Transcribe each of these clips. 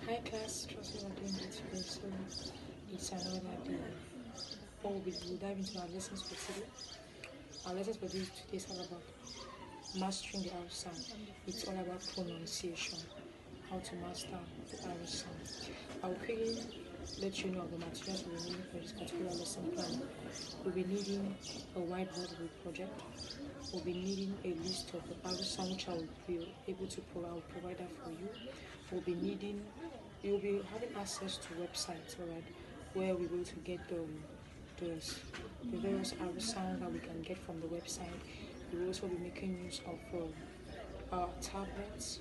Hi class, trust me, we're doing good today. So it's another day. We'll dive into our lessons for today. Our lessons for today is all about mastering the R sound. It's all about pronunciation, how to master the R sound. I'll quickly let you know of the materials we'll be needing for this particular lesson plan. We'll be needing a whiteboard with project. We'll be needing a list of the R sound which I will be able to provide that for you. We'll be needing, you'll be having access to websites, alright, where we're going to get the various R sound that we can get from the website. We will also be making use of our tablets,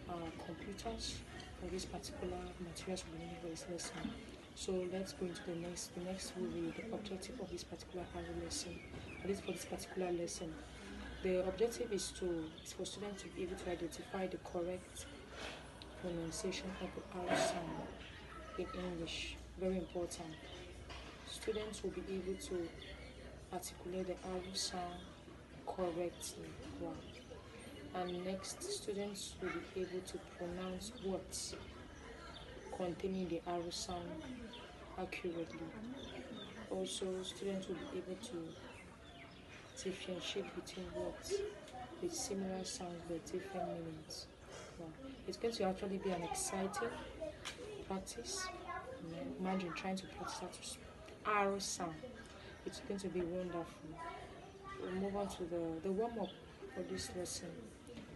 our computers for this particular materials we're needing for this lesson. So let's go into the next. The next will be the objective of this particular R lesson, at least for this particular lesson. The objective is for students to be able to identify the correct pronunciation of the R sound in English. Very important. Students will be able to articulate the R sound correctly. Wow. And next, students will be able to pronounce words containing the R sound accurately. Also, students will be able to differentiate between words with similar sounds but different meanings. Wow. It's going to actually be an exciting practice. Imagine trying to practice that R sound. It's going to be wonderful. We'll move on to the warm-up for this lesson.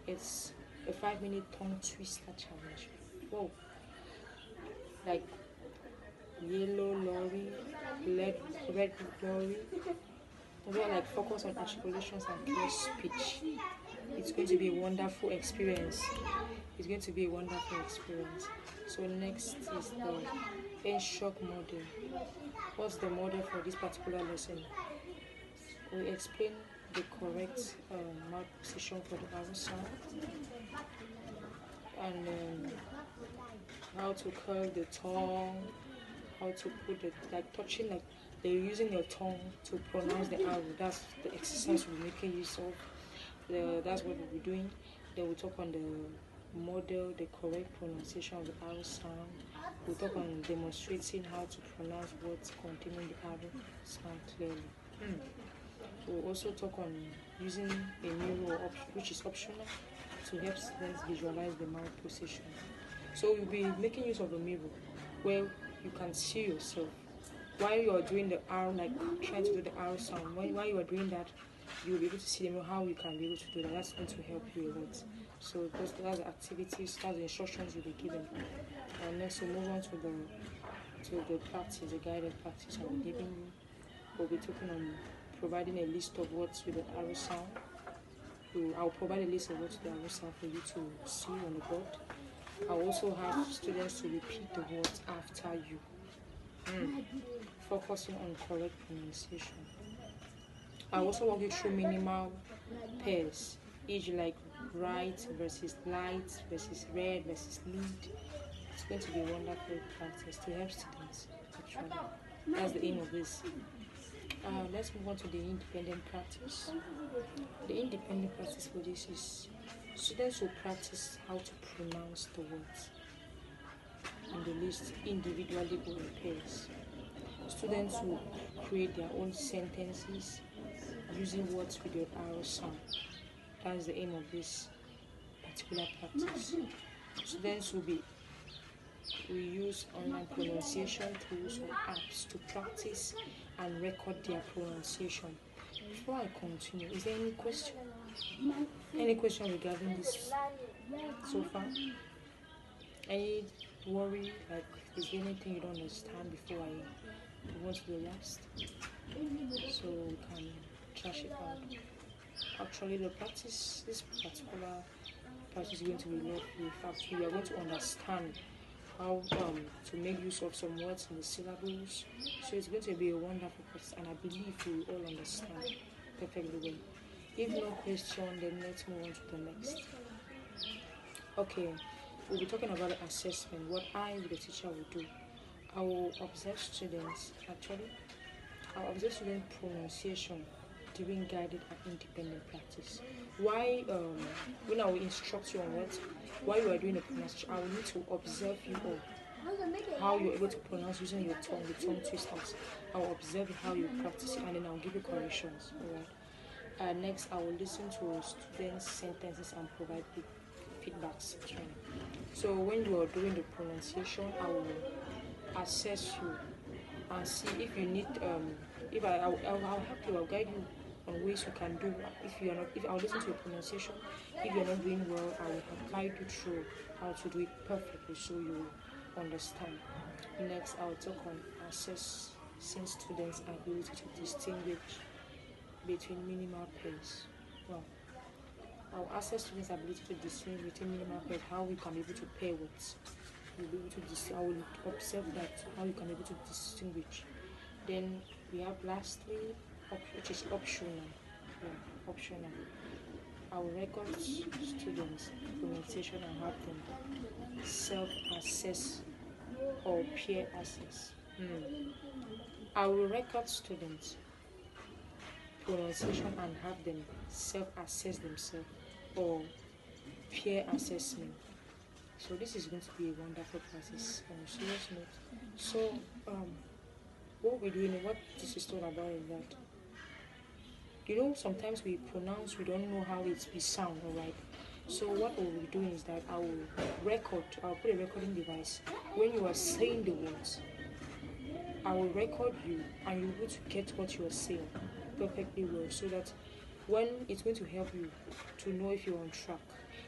It's a 5-minute tongue twister challenge. Whoa. Like yellow lorry, red lorry. We're like focus on articulations and clear speech. It's going to be a wonderful experience. It's going to be a wonderful experience. So next is the N-shock model. What's the model for this particular lesson? We explain the correct mouth position for the R sound and how to curl the tongue, how to put the touching, like they're using your tongue to pronounce the R. That's the exercise we're making use of. That's what we'll be doing. Then we'll talk on the model, the correct pronunciation of the R sound. We'll talk on demonstrating how to pronounce words containing the R sound clearly. We'll also talk on using a mirror, which is optional, to help students visualize the mouth position. So we'll be making use of a mirror where you can see yourself while you are doing the R, like trying to do the R sound. While you are doing that, you'll be able to see how you can be able to do that. That's going to help you a lot. So that's the activities, that's the instructions you'll be given. And next we'll move on to the practice, the guided practice I'll be giving you. We'll be talking on providing a list of words with the R sound. I'll provide a list of words with the R sound for you to see on the board. I'll also have students to repeat the words after you, focusing on correct pronunciation. I'll also walk you through minimal pairs, each like right versus light versus red versus lead. It's going to be a wonderful practice to help students, actually. That's the aim of this. Let's move on to the independent practice. The independent practice for this is students will practice how to pronounce the words on the list individually or in pairs. Students will create their own sentences using words with the R sound. That's the aim of this particular practice. Students will use online pronunciation tools or apps to practice and record their pronunciation. Before I continue, is there any question? Any question regarding this so far? Any worry? Like, is there anything you don't understand before I move on to the last? So we can trash it out. Actually, this particular practice is going to be lovely. In fact, we are going to understand how to make use of some words in the syllables. So it's going to be a wonderful process, and I believe we will all understand perfectly well. If no question, then let's move on to the next. Okay, we'll be talking about the assessment. What the teacher, will do. I will observe students. I'll observe student pronunciation during guided and independent practice. Why, when I will instruct you on what, while you are doing the pronunciation, I will need to observe you all, how you're able to pronounce using your tongue, the tongue twisters. I will observe how you practice it, and then I'll give you corrections. Alright. Next, I will listen to students' sentences and provide feedbacks training. So when you are doing the pronunciation, I will assess you and see if you need if I'll help you, I'll guide you on ways you can do. If you are not, if I'll listen to your pronunciation, if you're not doing well, I will guide you through how to do it perfectly so you will understand. Next, I'll talk on assessing students' ability to distinguish between minimal pairs. Well, I'll assess students' ability to distinguish between minimal pairs, how we can be able to pair words. You'll be able to I will observe that, how you can be able to distinguish. Then we have lastly, which is optional. Yeah, optional. I will record students' pronunciation and have them self-assess or peer assess. I will record students' pronunciation and have them self-assess themselves or peer assessment. So this is going to be a wonderful practice on a serious note. So what we're doing, what this is all about is that, you know, sometimes we pronounce, we don't know how it be sound, alright? So what we'll be doing is that I'll put a recording device. When you are saying the words, I will record you and you'll be able to get what you are saying perfectly well, so that when it's going to help you to know if you're on track,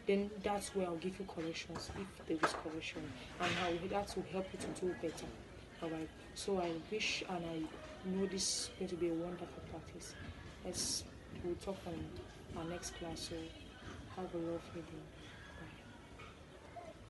then that's where I'll give you corrections if there is correction, and how that will help you to do better. Alright. So I wish and I know this is going to be a wonderful practice. We'll talk on our next class, so have a lovely day.